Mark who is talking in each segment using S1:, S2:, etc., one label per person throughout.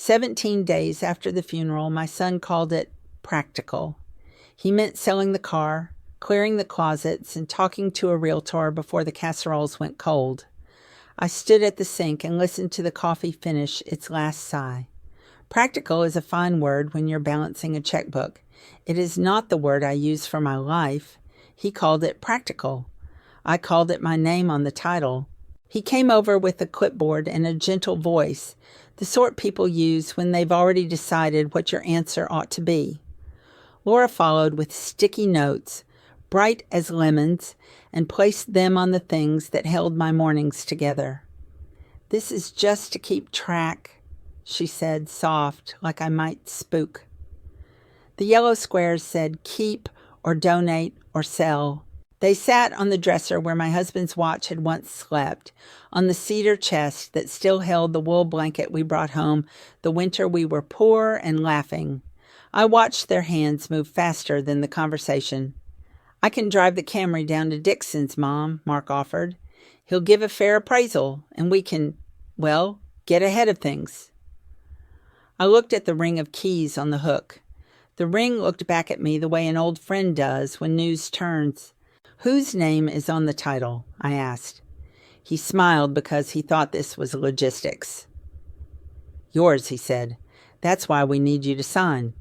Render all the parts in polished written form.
S1: 17 days after the funeral, my son called it practical. He meant selling the car, clearing the closets, and talking to a realtor before the casseroles went cold. I stood at the sink and listened to the coffee finish its last sigh. Practical is a fine word when you're balancing a checkbook. It is not the word I use for my life. He called it practical. I called it my name on the title. He came over with a clipboard and a gentle voice, the sort people use when they've already decided what your answer ought to be. Laura followed with sticky notes, bright as lemons, and placed them on the things that held my mornings together. "This is just to keep track," she said, soft, like I might spook. The yellow squares said keep or donate or sell. They sat on the dresser where my husband's watch had once slept, on the cedar chest that still held the wool blanket we brought home the winter we were poor and laughing. I watched their hands move faster than the conversation. "I can drive the Camry down to Dixon's, Mom," Mark offered. "He'll give a fair appraisal, and we can, well, get ahead of things." I looked at the ring of keys on the hook. The ring looked back at me the way an old friend does when news turns. "Whose name is on the title?" I asked. He smiled because he thought this was logistics. "Yours," he said. "That's why we need you to sign."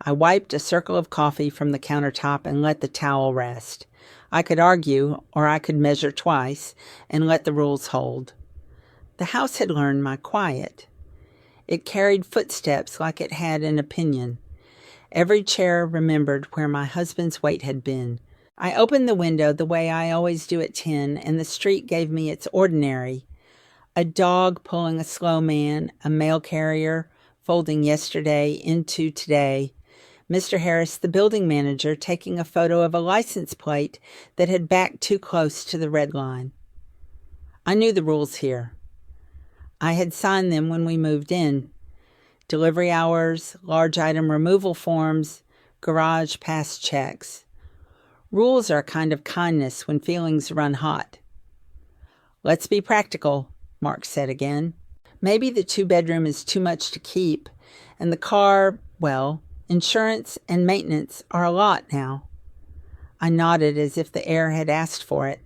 S1: I wiped a circle of coffee from the countertop and let the towel rest. I could argue, or I could measure twice, and let the rules hold. The house had learned my quiet. It carried footsteps like it had an opinion. Every chair remembered where my husband's weight had been. I opened the window the way I always do at 10, and the street gave me its ordinary. A dog pulling a slow man, a mail carrier folding yesterday into today, Mr. Harris, the building manager, taking a photo of a license plate that had backed too close to the red line. I knew the rules here. I had signed them when we moved in. Delivery hours, large item removal forms, garage pass checks. Rules are a kind of kindness when feelings run hot. "Let's be practical," Mark said again. "Maybe the 2-bedroom is too much to keep, and the car, well, insurance and maintenance are a lot now." I nodded as if the air had asked for it.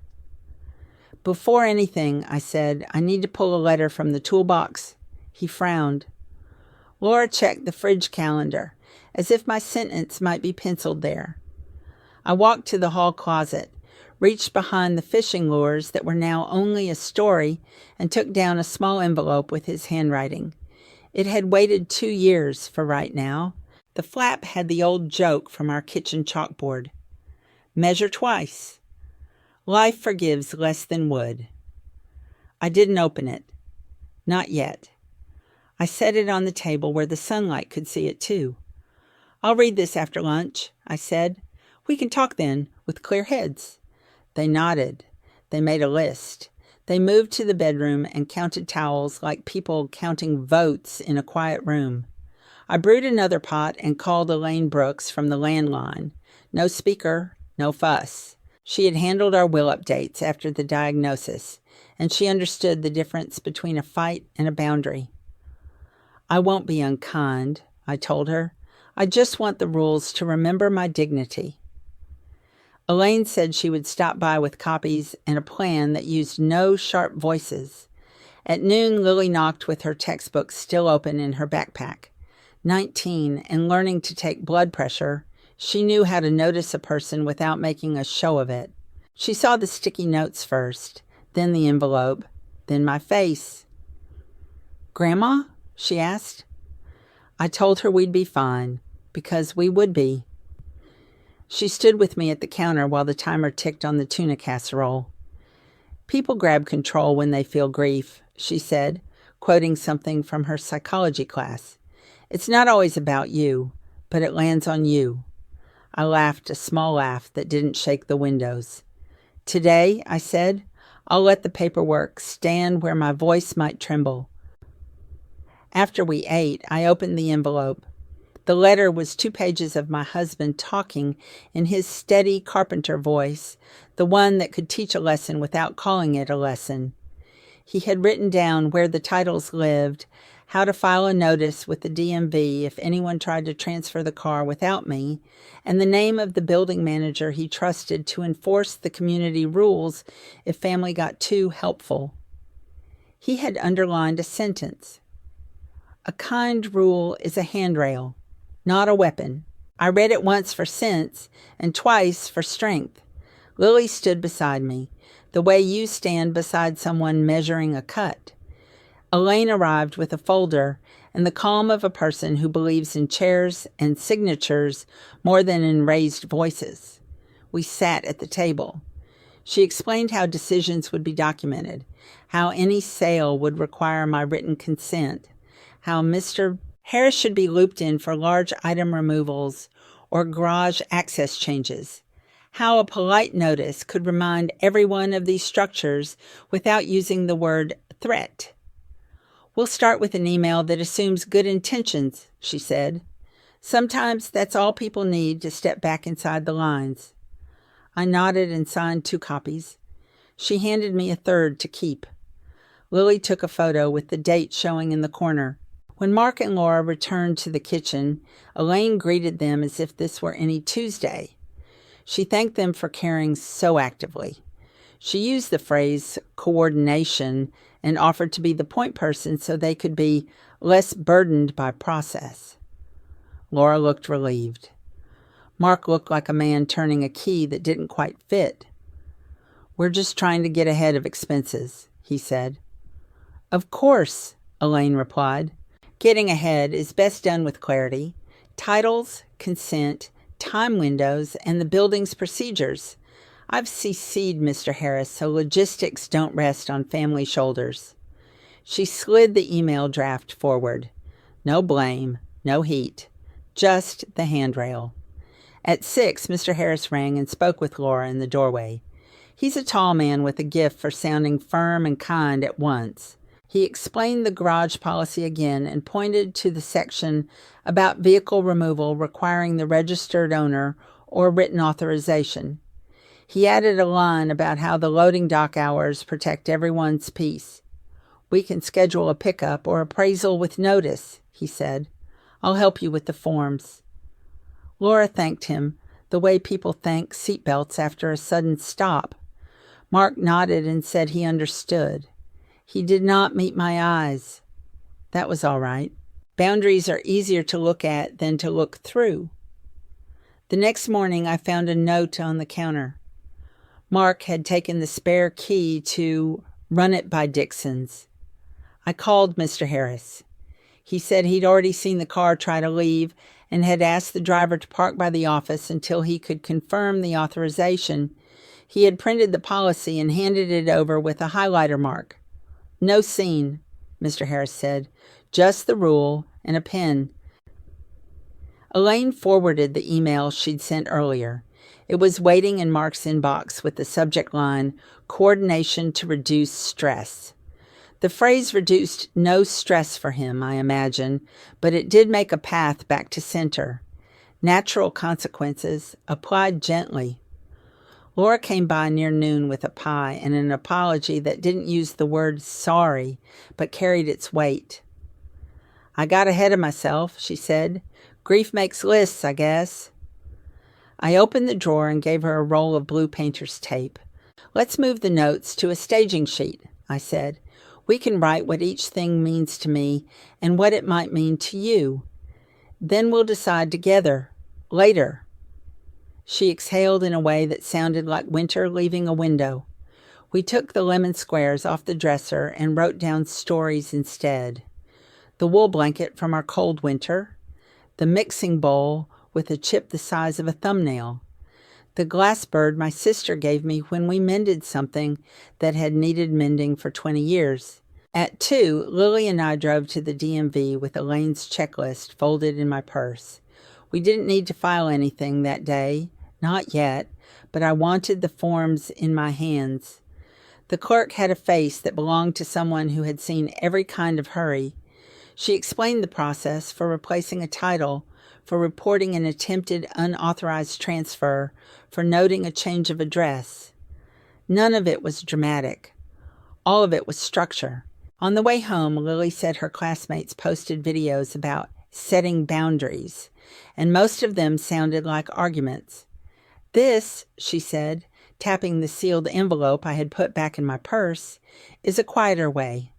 S1: "Before anything," I said, "I need to pull a letter from the toolbox." He frowned. Laura checked the fridge calendar, as if my sentence might be penciled there. I walked to the hall closet, reached behind the fishing lures that were now only a story, and took down a small envelope with his handwriting. It had waited 2 years for right now. The flap had the old joke from our kitchen chalkboard. "Measure twice. Life forgives less than wood." I didn't open it. Not yet. I set it on the table where the sunlight could see it too. "I'll read this after lunch," I said. "We can talk then, with clear heads." They nodded. They made a list. They moved to the bedroom and counted towels like people counting votes in a quiet room. I brewed another pot and called Elaine Brooks from the landline. No speaker, no fuss. She had handled our will updates after the diagnosis, and she understood the difference between a fight and a boundary. "I won't be unkind," I told her. "I just want the rules to remember my dignity." Elaine said she would stop by with copies and a plan that used no sharp voices. At noon, Lily knocked with her textbook still open in her backpack. 19 and learning to take blood pressure, she knew how to notice a person without making a show of it. She saw the sticky notes first, then the envelope, then my face. "Grandma?" she asked. I told her we'd be fine, because we would be. She stood with me at the counter while the timer ticked on the tuna casserole. "People grab control when they feel grief," she said, quoting something from her psychology class. "It's not always about you, but it lands on you." I laughed a small laugh that didn't shake the windows. "Today," I said, "I'll let the paperwork stand where my voice might tremble." After we ate, I opened the envelope. The letter was 2 pages of my husband talking in his steady carpenter voice, the one that could teach a lesson without calling it a lesson. He had written down where the titles lived, how to file a notice with the DMV if anyone tried to transfer the car without me, and the name of the building manager he trusted to enforce the community rules if family got too helpful. He had underlined a sentence. A kind rule is a handrail, not a weapon. I read it once for sense and twice for strength. Lily stood beside me, the way you stand beside someone measuring a cut. Elaine arrived with a folder and the calm of a person who believes in chairs and signatures more than in raised voices. We sat at the table. She explained how decisions would be documented, how any sale would require my written consent, how Mr. Harris should be looped in for large item removals or garage access changes, how a polite notice could remind everyone of these structures without using the word threat. We'll start with an email that assumes good intentions, she said. Sometimes that's all people need to step back inside the lines. I nodded and signed 2 copies. She handed me a third to keep. Lily took a photo with the date showing in the corner. When Mark and Laura returned to the kitchen, Elaine greeted them as if this were any Tuesday. She thanked them for caring so actively. She used the phrase coordination and offered to be the point person so they could be less burdened by process. Laura looked relieved. Mark looked like a man turning a key that didn't quite fit. We're just trying to get ahead of expenses, he said. Of course, Elaine replied. Getting ahead is best done with clarity, titles, consent, time windows, and the building's procedures. I've CC'd Mr. Harris so logistics don't rest on family shoulders. She slid the email draft forward. No blame, no heat, just the handrail. At 6, Mr. Harris rang and spoke with Laura in the doorway. He's a tall man with a gift for sounding firm and kind at once. He explained the garage policy again and pointed to the section about vehicle removal requiring the registered owner or written authorization. He added a line about how the loading dock hours protect everyone's peace. We can schedule a pickup or appraisal with notice, he said. I'll help you with the forms. Laura thanked him, the way people thank seatbelts after a sudden stop. Mark nodded and said he understood. He did not meet my eyes. That was all right. Boundaries are easier to look at than to look through. The next morning I found a note on the counter. Mark had taken the spare key to Run It by Dixon's. I called Mr. Harris. He said he'd already seen the car try to leave and had asked the driver to park by the office until he could confirm the authorization. He had printed the policy and handed it over with a highlighter mark. No scene, Mr. Harris said. Just the rule and a pen. Elaine forwarded the email she'd sent earlier. It was waiting in Mark's inbox with the subject line, Coordination to Reduce Stress. The phrase reduced no stress for him, I imagine, but it did make a path back to center. Natural consequences, applied gently. Laura came by near noon with a pie and an apology that didn't use the word sorry, but carried its weight. I got ahead of myself, she said. Grief makes lists, I guess. I opened the drawer and gave her a roll of blue painter's tape. Let's move the notes to a staging sheet, I said. We can write what each thing means to me and what it might mean to you. Then we'll decide together, later. She exhaled in a way that sounded like winter leaving a window. We took the lemon squares off the dresser and wrote down stories instead. The wool blanket from our cold winter, the mixing bowl with a chip the size of a thumbnail, the glass bird my sister gave me when we mended something that had needed mending for 20 years. At 2, Lily and I drove to the DMV with Elaine's checklist folded in my purse. We didn't need to file anything that day, not yet, but I wanted the forms in my hands. The clerk had a face that belonged to someone who had seen every kind of hurry. She explained the process for replacing a title, for reporting an attempted unauthorized transfer, for noting a change of address. None of it was dramatic. All of it was structure. On the way home, Lily said her classmates posted videos about setting boundaries, and most of them sounded like arguments. "This," she said, tapping the sealed envelope I had put back in my purse, "is a quieter way."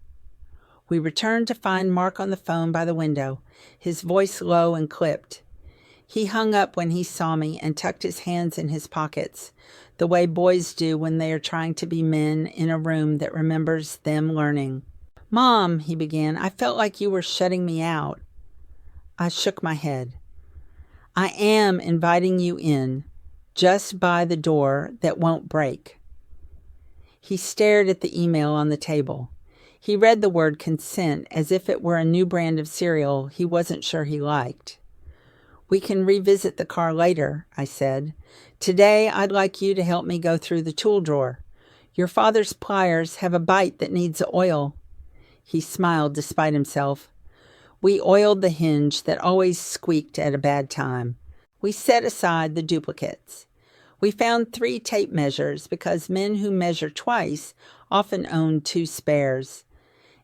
S1: We returned to find Mark on the phone by the window, his voice low and clipped. He hung up when he saw me and tucked his hands in his pockets, the way boys do when they are trying to be men in a room that remembers them learning. "Mom," he began, "I felt like you were shutting me out." I shook my head. "I am inviting you in, just by the door that won't break." He stared at the email on the table. He read the word consent as if it were a new brand of cereal he wasn't sure he liked. "We can revisit the car later," I said. "Today I'd like you to help me go through the tool drawer. Your father's pliers have a bite that needs oil." He smiled despite himself. We oiled the hinge that always squeaked at a bad time. We set aside the duplicates. We found 3 tape measures because men who measure twice often own 2 spares.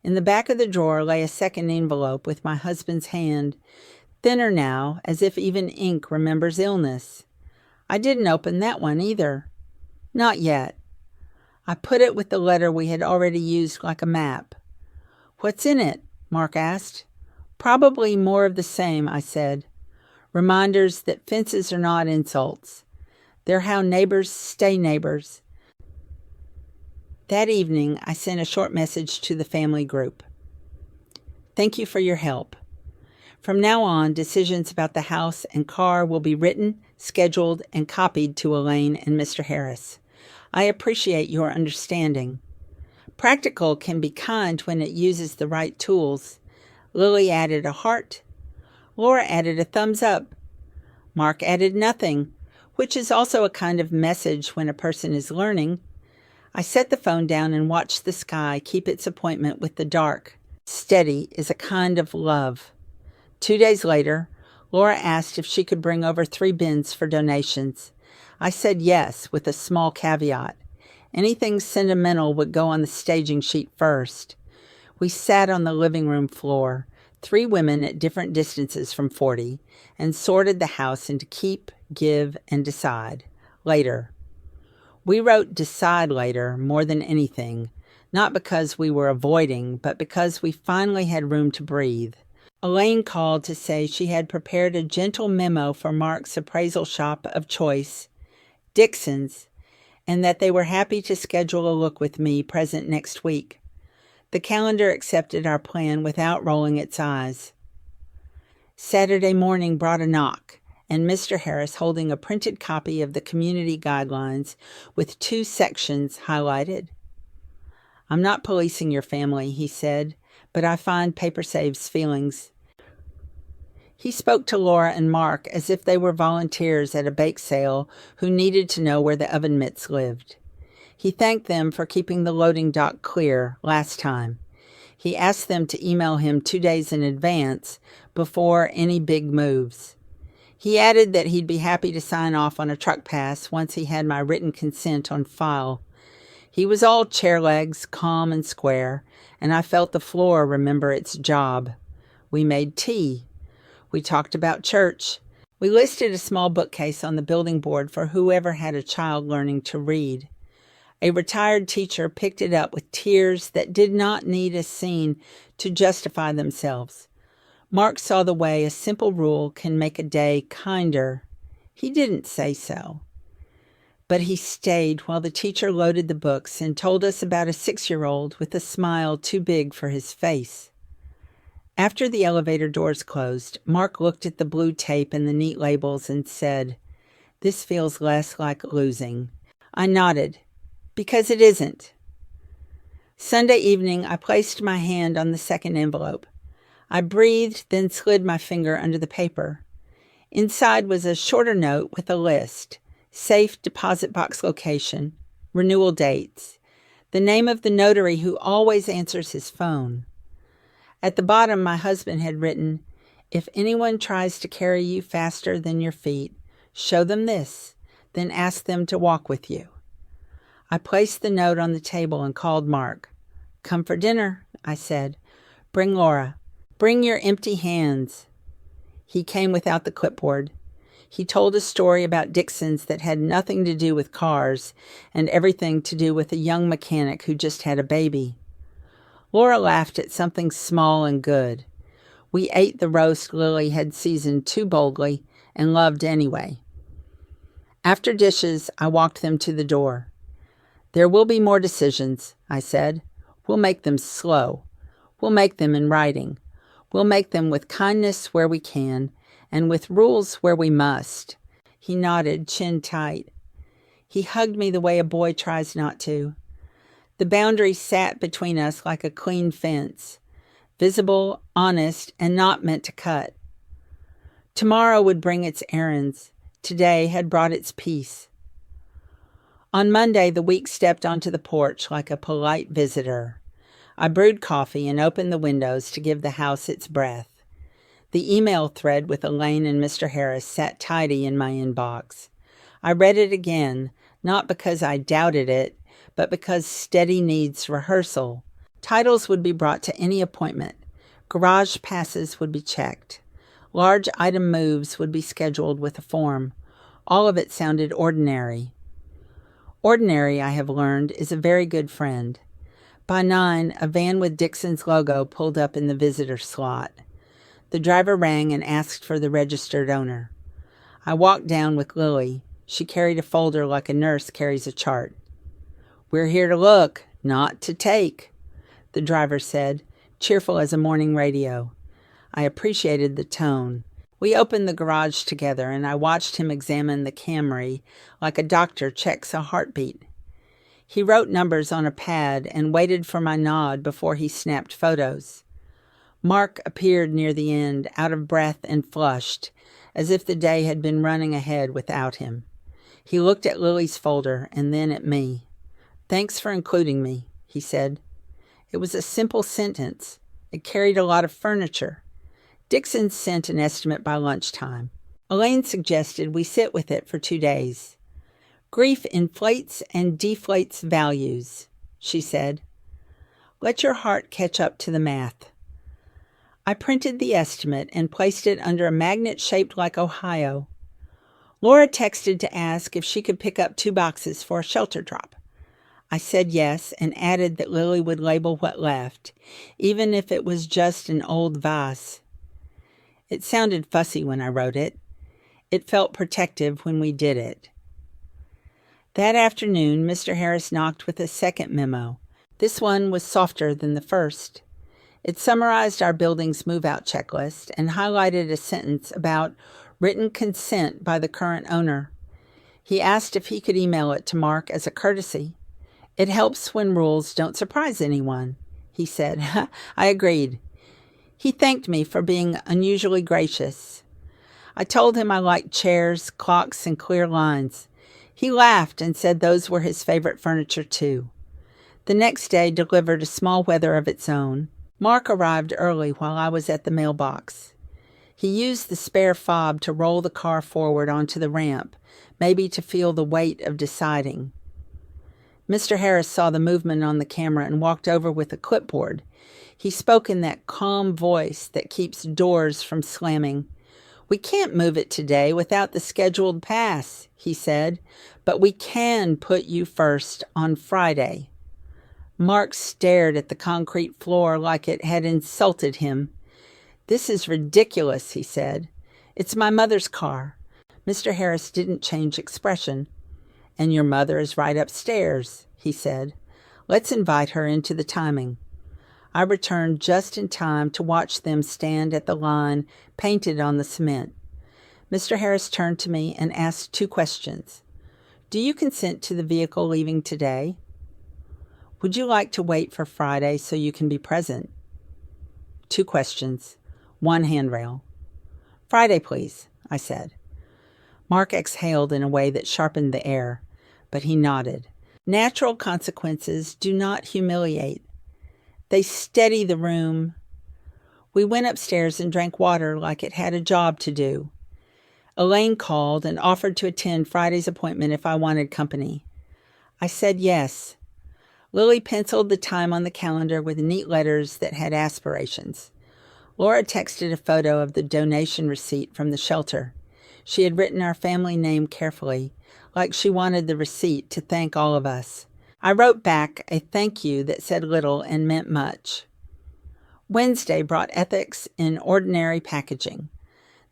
S1: In the back of the drawer lay a second envelope with my husband's hand, thinner now, as if even ink remembers illness. I didn't open that one either. Not yet. I put it with the letter we had already used like a map. "What's in it?" Mark asked. "Probably more of the same," I said. "Reminders that fences are not insults. They're how neighbors stay neighbors." That evening, I sent a short message to the family group. "Thank you for your help. From now on, decisions about the house and car will be written, scheduled, and copied to Elaine and Mr. Harris. I appreciate your understanding. Practical can be kind when it uses the right tools." Lily added a heart. Laura added a thumbs up. Mark added nothing, which is also a kind of message when a person is learning. I set the phone down and watched the sky keep its appointment with the dark. Steady is a kind of love. 2 days later, Laura asked if she could bring over 3 bins for donations. I said yes, with a small caveat. Anything sentimental would go on the staging sheet first. We sat on the living room floor, 3 women at different distances from 40, and sorted the house into keep, give, and decide. Later. We wrote decide later more than anything, not because we were avoiding, but because we finally had room to breathe. Elaine called to say she had prepared a gentle memo for Mark's appraisal shop of choice, Dixon's, and that they were happy to schedule a look with me present next week. The calendar accepted our plan without rolling its eyes. Saturday morning brought a knock, and Mr. Harris holding a printed copy of the community guidelines with 2 sections highlighted. "I'm not policing your family," he said, "but I find paper saves feelings." He spoke to Laura and Mark as if they were volunteers at a bake sale who needed to know where the oven mitts lived. He thanked them for keeping the loading dock clear last time. He asked them to email him 2 days in advance before any big moves. He added that he'd be happy to sign off on a truck pass once he had my written consent on file. He was all chair legs, calm and square, and I felt the floor remember its job. We made tea. We talked about church. We listed a small bookcase on the building board for whoever had a child learning to read. A retired teacher picked it up with tears that did not need a scene to justify themselves. Mark saw the way a simple rule can make a day kinder. He didn't say so. But he stayed while the teacher loaded the books and told us about a 6-year-old with a smile too big for his face. After the elevator doors closed, Mark looked at the blue tape and the neat labels and said, "This feels less like losing." I nodded. "Because it isn't." Sunday evening, I placed my hand on the second envelope. I breathed, then slid my finger under the paper. Inside was a shorter note with a list: safe deposit box location, renewal dates, the name of the notary who always answers his phone. At the bottom, my husband had written, "If anyone tries to carry you faster than your feet, show them this, then ask them to walk with you." I placed the note on the table and called Mark. "Come for dinner," I said. Bring Laura. Bring your empty hands. He came without the clipboard. He told a story about Dixon's that had nothing to do with cars and everything to do with a young mechanic who just had a baby. Laura laughed at something small and good. We ate the roast Lily had seasoned too boldly and loved anyway. After dishes, I walked them to the door. There will be more decisions, I said. We'll make them slow. We'll make them in writing. We'll make them with kindness where we can, and with rules where we must. He nodded, chin tight. He hugged me the way a boy tries not to. The boundary sat between us like a clean fence, visible, honest, and not meant to cut. Tomorrow would bring its errands. Today had brought its peace. On Monday, the week stepped onto the porch like a polite visitor. I brewed coffee and opened the windows to give the house its breath. The email thread with Elaine and Mr. Harris sat tidy in my inbox. I read it again, not because I doubted it, but because steady needs rehearsal. Titles would be brought to any appointment. Garage passes would be checked. Large item moves would be scheduled with a form. All of it sounded ordinary. Ordinary, I have learned, is a very good friend. By 9, a van with Dixon's logo pulled up in the visitor slot. The driver rang and asked for the registered owner. I walked down with Lily. She carried a folder like a nurse carries a chart. We're here to look, not to take, the driver said, cheerful as a morning radio. I appreciated the tone. We opened the garage together, and I watched him examine the Camry like a doctor checks a heartbeat. He wrote numbers on a pad and waited for my nod before he snapped photos. Mark appeared near the end, out of breath and flushed, as if the day had been running ahead without him. He looked at Lily's folder and then at me. Thanks for including me, he said. It was a simple sentence. It carried a lot of furniture. Dixon sent an estimate by lunchtime. Elaine suggested we sit with it for 2 days. Grief inflates and deflates values, she said. Let your heart catch up to the math. I printed the estimate and placed it under a magnet shaped like Ohio. Laura texted to ask if she could pick up 2 boxes for a shelter drop. I said yes and added that Lily would label what left, even if it was just an old vase. It sounded fussy when I wrote it. It felt protective when we did it. That afternoon, Mr. Harris knocked with a second memo. This one was softer than the first. It summarized our building's move-out checklist and highlighted a sentence about written consent by the current owner. He asked if he could email it to Mark as a courtesy. It helps when rules don't surprise anyone, he said. I agreed. He thanked me for being unusually gracious. I told him I liked chairs, clocks, and clear lines. He laughed and said those were his favorite furniture too. The next day delivered a small weather of its own. Mark arrived early while I was at the mailbox. He used the spare fob to roll the car forward onto the ramp, maybe to feel the weight of deciding. Mr. Harris saw the movement on the camera and walked over with a clipboard. He spoke in that calm voice that keeps doors from slamming. We can't move it today without the scheduled pass, he said, but we can put you first on Friday. Mark stared at the concrete floor like it had insulted him. This is ridiculous, he said. It's my mother's car. Mr. Harris didn't change expression. And your mother is right upstairs, he said. Let's invite her into the timing. I returned just in time to watch them stand at the line painted on the cement. Mr. Harris turned to me and asked 2 questions. Do you consent to the vehicle leaving today? Would you like to wait for Friday so you can be present? 2 questions, 1 handrail. Friday, please, I said. Mark exhaled in a way that sharpened the air, but he nodded. Natural consequences do not humiliate. They steady the room. We went upstairs and drank water like it had a job to do. Elaine called and offered to attend Friday's appointment if I wanted company. I said yes. Lily penciled the time on the calendar with neat letters that had aspirations. Laura texted a photo of the donation receipt from the shelter. She had written our family name carefully, like she wanted the receipt to thank all of us. I wrote back a thank you that said little and meant much. Wednesday brought ethics in ordinary packaging.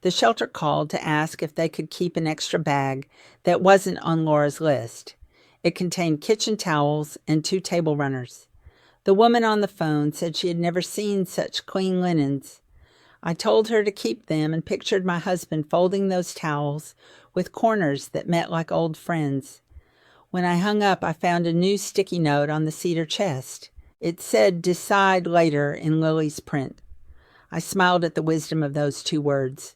S1: The shelter called to ask if they could keep an extra bag that wasn't on Laura's list. It contained kitchen towels and 2 table runners. The woman on the phone said she had never seen such clean linens. I told her to keep them and pictured my husband folding those towels with corners that met like old friends. When I hung up, I found a new sticky note on the cedar chest. It said, "Decide later," in Lily's print. I smiled at the wisdom of those 2 words.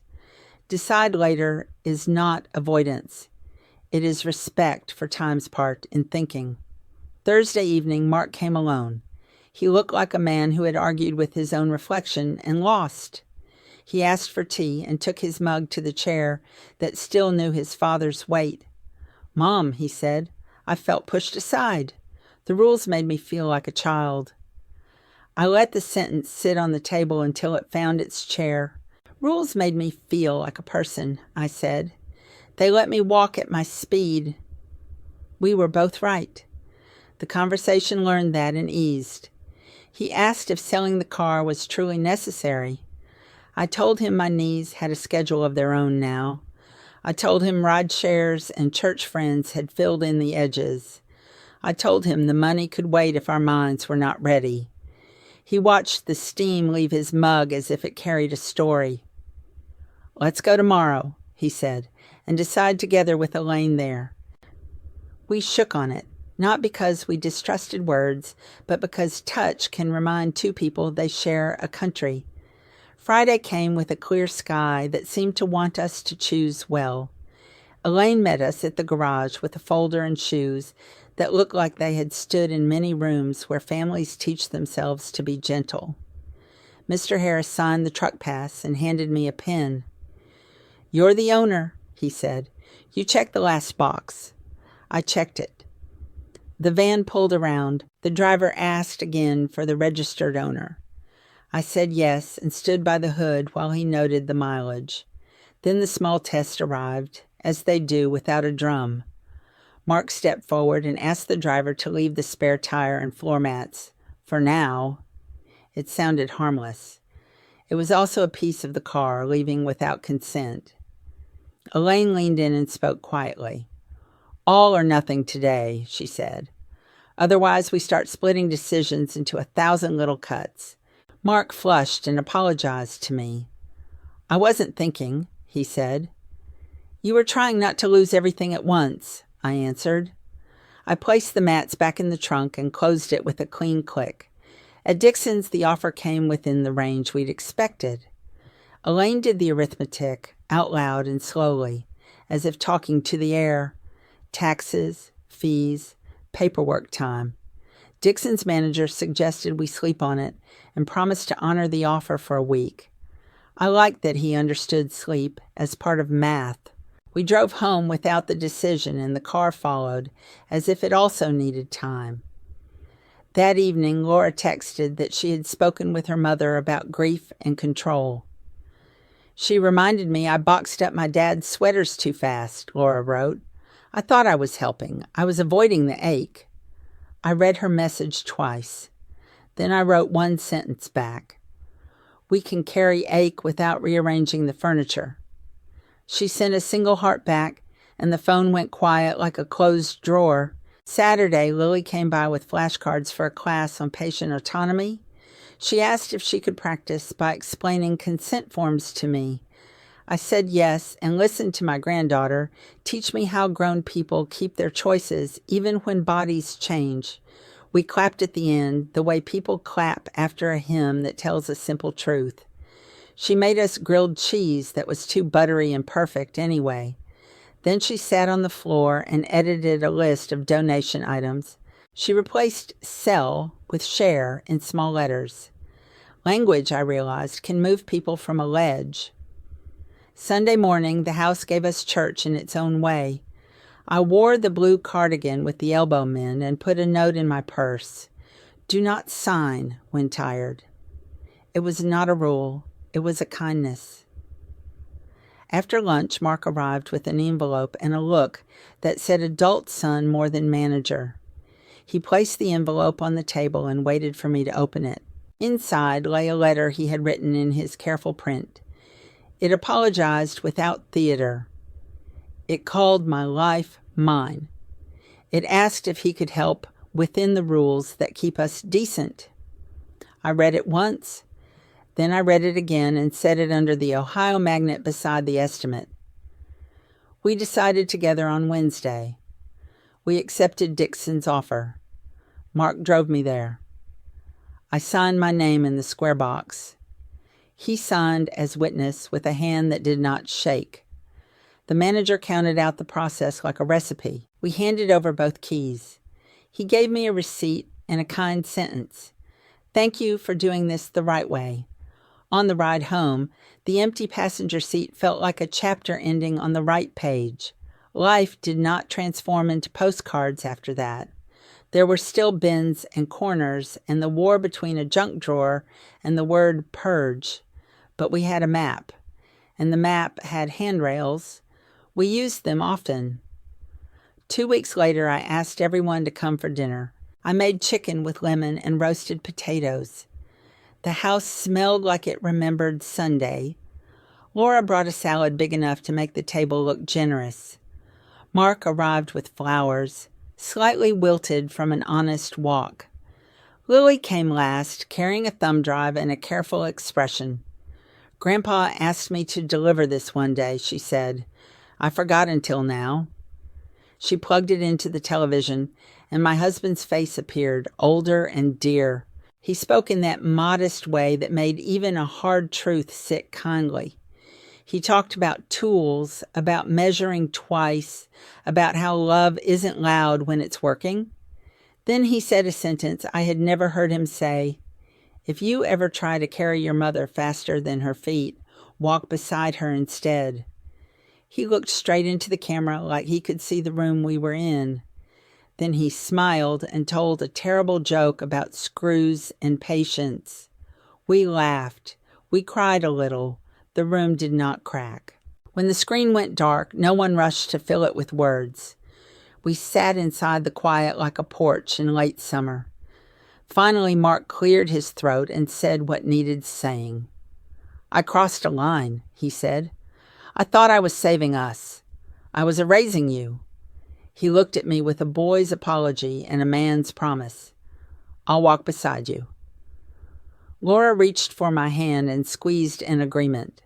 S1: Decide later is not avoidance. It is respect for time's part in thinking. Thursday evening, Mark came alone. He looked like a man who had argued with his own reflection and lost. He asked for tea and took his mug to the chair that still knew his father's weight. "Mom," he said, "I felt pushed aside. The rules made me feel like a child." I let the sentence sit on the table until it found its chair. "Rules made me feel like a person," I said. "They let me walk at my speed." We were both right. The conversation learned that and eased. He asked if selling the car was truly necessary. I told him my knees had a schedule of their own now. I told him ride shares and church friends had filled in the edges. I told him the money could wait if our minds were not ready. He watched the steam leave his mug as if it carried a story. "Let's go tomorrow," he said, "and decide together with Elaine there." We shook on it, not because we distrusted words, but because touch can remind 2 people they share a country. Friday came with a clear sky that seemed to want us to choose well. Elaine met us at the garage with a folder and shoes that looked like they had stood in many rooms where families teach themselves to be gentle. Mr. Harris signed the truck pass and handed me a pen. "You're the owner," he said. "You checked the last box." I checked it. The van pulled around. The driver asked again for the registered owner. I said yes and stood by the hood while he noted the mileage. Then the small test arrived, as they do without a drum. Mark stepped forward and asked the driver to leave the spare tire and floor mats. For now. It sounded harmless. It was also a piece of the car, leaving without consent. Elaine leaned in and spoke quietly. "All or nothing today," she said. "Otherwise we start splitting decisions into 1,000 little cuts." Mark flushed and apologized to me. "I wasn't thinking," he said. "You were trying not to lose everything at once," I answered. I placed the mats back in the trunk and closed it with a clean click. At Dixon's, the offer came within the range we'd expected. Elaine did the arithmetic, out loud and slowly, as if talking to the air. Taxes, fees, paperwork time. Dixon's manager suggested we sleep on it and promised to honor the offer for a week. I liked that he understood sleep as part of math. We drove home without the decision, and the car followed, as if it also needed time. That evening, Laura texted that she had spoken with her mother about grief and control. "She reminded me I boxed up my dad's sweaters too fast," Laura wrote. "I thought I was helping. I was avoiding the ache." I read her message twice. Then I wrote one sentence back. "We can carry ache without rearranging the furniture." She sent a single heart back, and the phone went quiet like a closed drawer. Saturday, Lily came by with flashcards for a class on patient autonomy. She asked if she could practice by explaining consent forms to me. I said yes and listened to my granddaughter teach me how grown people keep their choices even when bodies change. We clapped at the end, the way people clap after a hymn that tells a simple truth. She made us grilled cheese that was too buttery and perfect anyway. Then she sat on the floor and edited a list of donation items. She replaced "sell" with "share" in small letters. Language, I realized, can move people from a ledge. Sunday morning, the house gave us church in its own way. I wore the blue cardigan with the elbow mend and put a note in my purse. Do not sign when tired. It was not a rule. It was a kindness. After lunch, Mark arrived with an envelope and a look that said adult son more than manager. He placed the envelope on the table and waited for me to open it. Inside lay a letter he had written in his careful print. It apologized without theater. It called my life mine. It asked if he could help within the rules that keep us decent. I read it once. Then I read it again and set it under the Ohio magnet beside the estimate. We decided together on Wednesday. We accepted Dixon's offer. Mark drove me there. I signed my name in the square box. He signed as witness with a hand that did not shake. The manager counted out the process like a recipe. We handed over both keys. He gave me a receipt and a kind sentence. Thank you for doing this the right way. On the ride home, the empty passenger seat felt like a chapter ending on the right page. Life did not transform into postcards after that. There were still bends and corners and the war between a junk drawer and the word purge. But we had a map, and the map had handrails. We used them often. 2 weeks later, I asked everyone to come for dinner. I made chicken with lemon and roasted potatoes. The house smelled like it remembered Sunday. Laura brought a salad big enough to make the table look generous. Mark arrived with flowers, slightly wilted from an honest walk. Lily came last, carrying a thumb drive and a careful expression. Grandpa asked me to deliver this one day, she said. I forgot until now. She plugged it into the television, and my husband's face appeared, older and dear. He spoke in that modest way that made even a hard truth sit kindly. He talked about tools, about measuring twice, about how love isn't loud when it's working. Then he said a sentence I had never heard him say. If you ever try to carry your mother faster than her feet, walk beside her instead. He looked straight into the camera like he could see the room we were in. Then he smiled and told a terrible joke about screws and patience. We laughed. We cried a little. The room did not crack. When the screen went dark, no one rushed to fill it with words. We sat inside the quiet like a porch in late summer. Finally, Mark cleared his throat and said what needed saying. I crossed a line, he said. I thought I was saving us. I was erasing you. He looked at me with a boy's apology and a man's promise. I'll walk beside you. Laura reached for my hand and squeezed in agreement.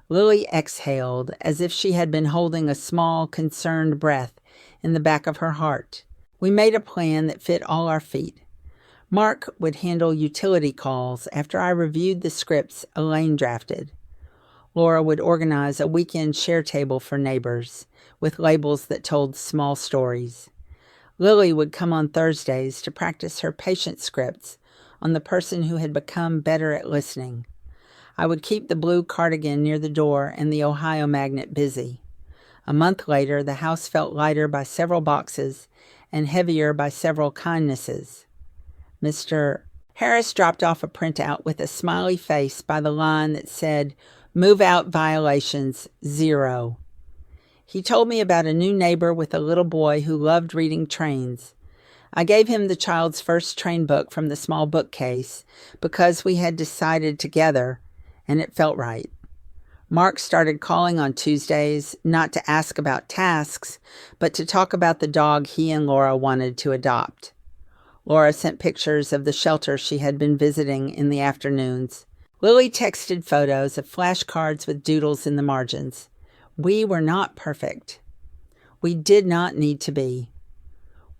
S1: Lily exhaled as if she had been holding a small, concerned breath in the back of her heart. We made a plan that fit all our feet. Mark would handle utility calls after I reviewed the scripts Elaine drafted. Laura would organize a weekend share table for neighbors, with labels that told small stories. Lily would come on Thursdays to practice her patient scripts on the person who had become better at listening. I would keep the blue cardigan near the door and the Ohio magnet busy. A month later, the house felt lighter by several boxes and heavier by several kindnesses. Mr. Harris dropped off a printout with a smiley face by the line that said, Move out violations, 0. He told me about a new neighbor with a little boy who loved reading trains. I gave him the child's first train book from the small bookcase because we had decided together, and it felt right. Mark started calling on Tuesdays, not to ask about tasks, but to talk about the dog he and Laura wanted to adopt. Laura sent pictures of the shelter she had been visiting in the afternoons. Lily texted photos of flashcards with doodles in the margins. We were not perfect. We did not need to be.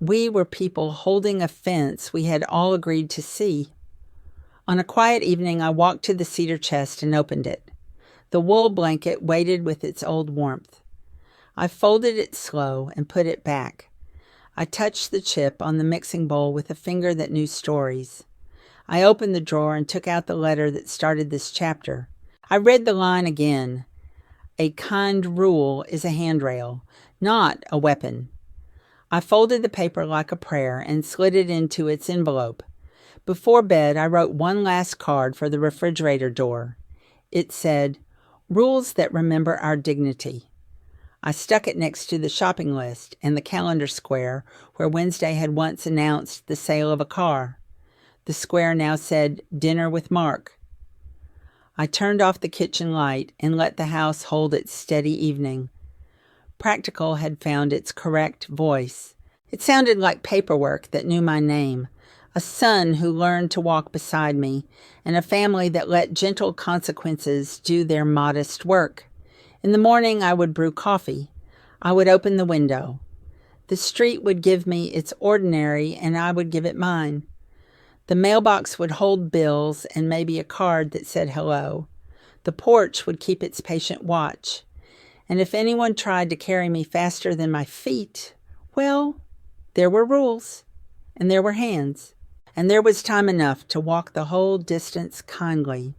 S1: We were people holding a fence we had all agreed to see. On a quiet evening, I walked to the cedar chest and opened it. The wool blanket waited with its old warmth. I folded it slow and put it back. I touched the chip on the mixing bowl with a finger that knew stories. I opened the drawer and took out the letter that started this chapter. I read the line again. A kind rule is a handrail. not a weapon. I folded the paper like a prayer and slid it into its envelope. Before bed, I wrote one last card for the refrigerator door. It said, "Rules that remember our dignity." I stuck it next to the shopping list and the calendar square where Wednesday had once announced the sale of a car. The square now said, "Dinner with Mark." I turned off the kitchen light and let the house hold its steady evening. Practical had found its correct voice. It sounded like paperwork that knew my name, a son who learned to walk beside me, and a family that let gentle consequences do their modest work. In the morning, I would brew coffee. I would open the window. The street would give me its ordinary, and I would give it mine. The mailbox would hold bills and maybe a card that said hello. The porch would keep its patient watch. And if anyone tried to carry me faster than my feet, well, there were rules, and there were hands, and there was time enough to walk the whole distance kindly.